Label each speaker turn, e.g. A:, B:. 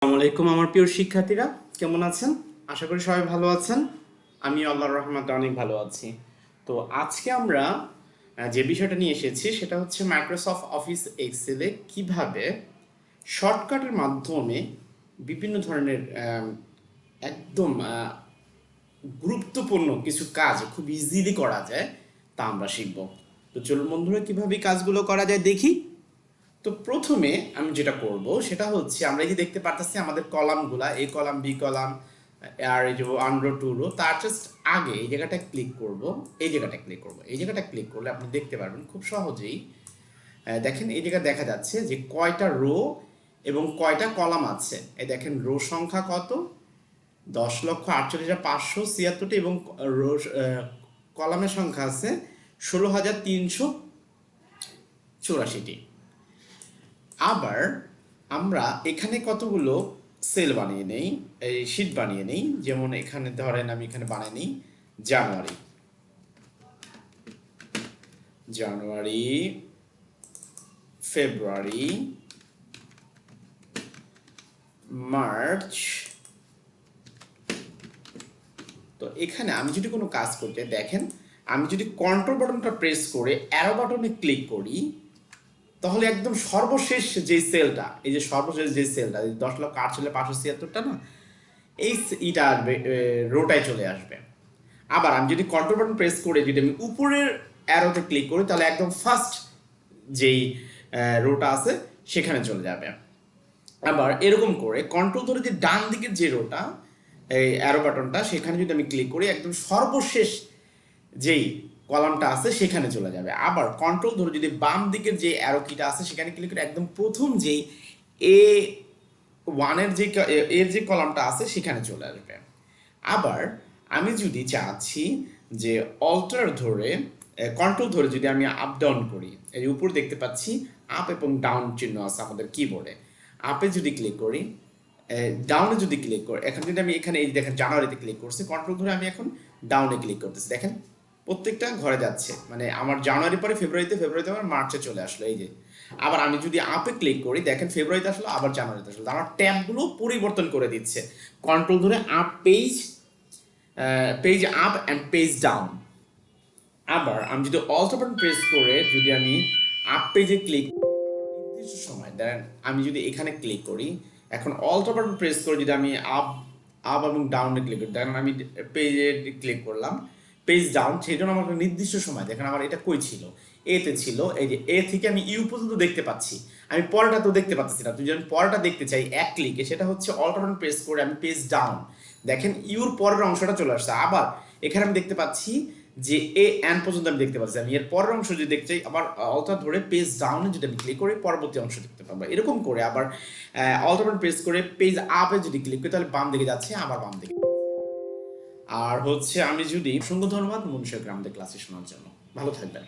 A: আসসালামু আলাইকুম আমার প্রিয় শিক্ষার্থীরা, কেমন আছেন? আশা করি সবাই ভালো আছেন। আমি আল্লাহর রহমতে অনেক ভালো আছি। তো আজকে আমরা যে বিষয়টা নিয়ে এসেছি সেটা হচ্ছে মাইক্রোসফট অফিস এক্সেলে কিভাবে শর্টকাটের মাধ্যমে বিভিন্ন ধরনের একদম গুরুত্বপূর্ণ কিছু কাজ খুব ইজিলি করা যায় তা আমরা শিখব। তো চলুন বন্ধুরা, কিভাবে কাজগুলো করা যায় দেখি। তো প্রথমে আমি যেটা করব সেটা হচ্ছে, আমরা এই যে দেখতে পারতেছি আমাদের কলামগুলা, এ কলাম, বি কলাম, আর এই যে 1 রো 2 রো, তার জাস্ট আগে এই জায়গাটা ক্লিক করব, এই জায়গাটা ক্লিক করব। এই জায়গাটা ক্লিক করলে আপনি দেখতে পারবেন খুব সহজেই। দেখেন এই জায়গা দেখা যাচ্ছে যে কয়টা রো এবং কয়টা কলাম আছে। এই দেখেন রো সংখ্যা কত, 10,48,576টি, এবং রো কলামের সংখ্যা আছে 16,384টি। আবার আমরা এখানে কতগুলো সেল বানিয়ে নেই, এই শীট বানিয়ে নেই। যেমন এখানে ধরেন আমি এখানে বানিয়ে নিই জানুয়ারি, জানুয়ারি, ফেব্রুয়ারি, মার্চ। তো এখানে আমি যদি কোনো কাজ করতে দেখেন, আমি যদি কন্ট্রোল বাটনটা প্রেস করে অ্যারো বাটনে ক্লিক করি, তাহলে একদম সর্বশেষ যে সেলটা, এই যে সর্বশেষ যে সেলটা 10,08,576টা না, এই ইটা আসবে, রোটায় চলে আসবে। আবার আমি যদি কন্ট্রোল বাটন প্রেস করে যদি আমি উপরের অ্যারোতে ক্লিক করি, তাহলে একদম ফার্স্ট যেই রোটা আছে সেখানে চলে যাবে। আবার এরকম করে কন্ট্রোল ধরে যে ডান দিকের যে রোটা, এই অ্যারো বাটনটা, সেখানে যদি আমি ক্লিক করি একদম সর্বশেষ যেই কলামটা আছে সেখানে চলে যাবে। আবার কন্ট্রোল ধরে যদি বাম দিকের যে অ্যারো কিটা আছে সেখানে ক্লিক করে একদম প্রথম যেই এ ওয়ানের যে এর যে কলামটা আছে সেখানে চলে আসবে। আবার আমি যদি চাচ্ছি যে অল্টার ধরে, কন্ট্রোল ধরে যদি আমি আপ ডাউন করি, এই উপর দেখতে পাচ্ছি আপ এবং ডাউন চিহ্ন আছে আমাদের কিবোর্ডে। আপে যদি ক্লিক করি, ডাউনে যদি ক্লিক করি, এখন যদি আমি এখানে এই দেখেন জানুয়ারিতে ক্লিক করছি, কন্ট্রোল ধরে আমি এখন ডাউনে ক্লিক করতেছি, দেখেন প্রত্যেকটা ঘরে যাচ্ছে। মানে আমার জানুয়ারি পরে ফেব্রুয়ারিতে, ফেব্রুয়ারিতে আমার মার্চে চলে আসলো এই যে। আবার আমি যদি আপে ক্লিক করি, দেখেন ফেব্রুয়ারিতে আসলো, আবার জানুয়ারিতে আসলো। আমার ট্যাবগুলো পরিবর্তন করে দিচ্ছে কন্ট্রোল ধরে up page, page up and page down. আবার আমি যদি অল্ট বাটন প্রেস করে যদি আমি আপ পেজে ক্লিক নির্দিষ্ট সময় দেন, আমি যদি এখানে ক্লিক করি, এখন অল্ট বাটন প্রেস করে যদি আমি আপ আপ এবং ডাউনে ক্লিক করি, দেখেন আমি পেজে ক্লিক করলাম, পেজ ডাউন, সেই জন্য আমার নির্দিষ্ট সময়, দেখেন আমার এটা কই ছিল, এতে ছিল। এই যে এ থেকে আমি ইউ পর্যন্ত দেখতে পাচ্ছি, আমি পরেরটা তো দেখতে পাচ্ছি না। তুই যদি পরেরটা দেখতে চাই এক ক্লিকে, সেটা হচ্ছে অল্ট বাটন প্রেস করে আমি পেজ ডাউন, দেখেন ইউর পরের অংশটা চলে আসছে। আবার এখানে আমি দেখতে পাচ্ছি যে এ এন পর্যন্ত আমি দেখতে পাচ্ছি। আমি এর পরের অংশ যদি দেখতে চাই, আবার অল্টার ধরে পেজ ডাউনে যদি আমি ক্লিক করি, পরবর্তী অংশ দেখতে পাবো। এরকম করে আবার অল্টার প্রেস করে পেজ আপে যদি ক্লিক করি, তাহলে বাম দিকে যাচ্ছে, আবার বাম দিকে। আর হচ্ছে আমি যদি, অসংখ্য ধন্যবাদ মনুষ্যকে আমাদের ক্লাসে শোনার জন্য। ভালো থাকবেন।